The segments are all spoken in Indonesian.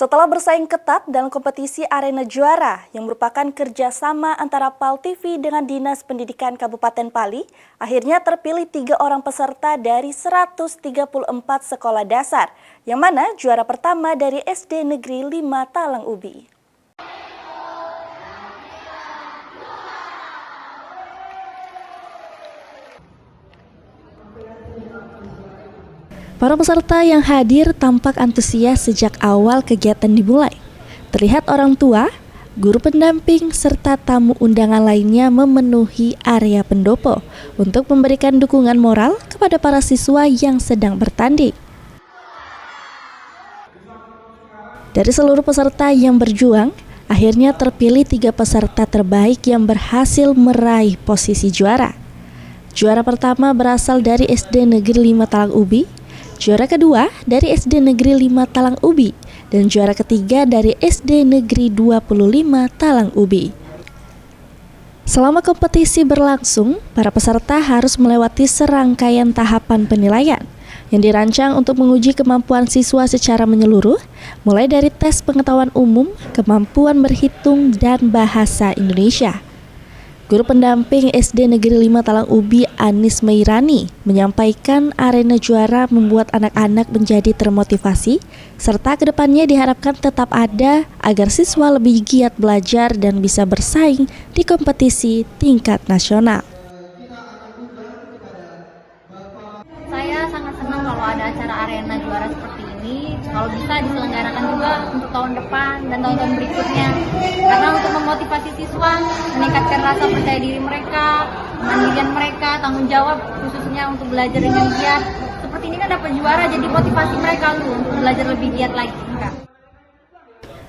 Setelah bersaing ketat dalam kompetisi Arena Juara yang merupakan kerjasama antara PAL TV dengan Dinas Pendidikan Kabupaten Pali, akhirnya terpilih 3 orang peserta dari 134 sekolah dasar, yang mana juara pertama dari SD Negeri 5 Talang Ubi. Para peserta yang hadir tampak antusias sejak awal kegiatan dimulai. Terlihat orang tua, guru pendamping, serta tamu undangan lainnya memenuhi area pendopo untuk memberikan dukungan moral kepada para siswa yang sedang bertanding. Dari seluruh peserta yang berjuang, akhirnya terpilih 3 peserta terbaik yang berhasil meraih posisi juara. Juara pertama berasal dari SD Negeri 5 Talang Ubi, juara kedua dari SD Negeri 5 Talang Ubi, dan juara ketiga dari SD Negeri 25 Talang Ubi. Selama kompetisi berlangsung, para peserta harus melewati serangkaian tahapan penilaian yang dirancang untuk menguji kemampuan siswa secara menyeluruh, mulai dari tes pengetahuan umum, kemampuan berhitung, dan bahasa Indonesia. Guru pendamping SD Negeri 5 Talang Ubi, Anis Meirani, menyampaikan Arena Juara membuat anak-anak menjadi termotivasi, serta kedepannya diharapkan tetap ada agar siswa lebih giat belajar dan bisa bersaing di kompetisi tingkat nasional. Saya sangat senang kalau ada acara Arena Juara seperti ini, kalau bisa diselenggarakan juga untuk tahun depan dan tahun-tahun berikutnya. Karena untuk memotivasi siswa, meningkatkan rasa percaya diri mereka, kemandirian mereka, tanggung jawab khususnya untuk belajar dengan giat. Seperti ini kan dapat juara, jadi motivasi mereka untuk belajar lebih giat lagi.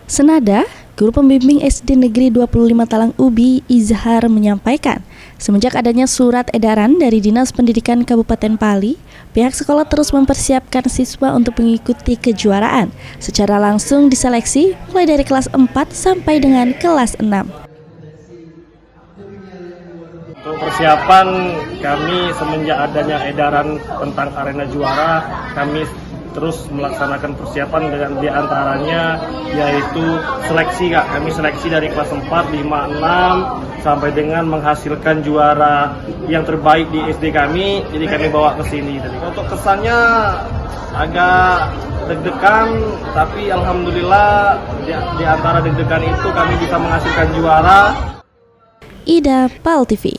Senada, guru pembimbing SD Negeri 25 Talang Ubi, Izhar, menyampaikan, semenjak adanya surat edaran dari Dinas Pendidikan Kabupaten Pali, pihak sekolah terus mempersiapkan siswa untuk mengikuti kejuaraan. Secara langsung diseleksi mulai dari kelas 4 sampai dengan kelas 6. Untuk persiapan kami semenjak adanya edaran tentang Arena Juara, kami terus melaksanakan persiapan dengan diantaranya yaitu seleksi Kak. Kami seleksi dari kelas 4, 5, 6 sampai dengan menghasilkan juara yang terbaik di SD kami, jadi kami bawa ke sini. Untuk kesannya agak deg-degan, tapi alhamdulillah di antara deg-degan itu kami bisa menghasilkan juara. Ida, PAL TV.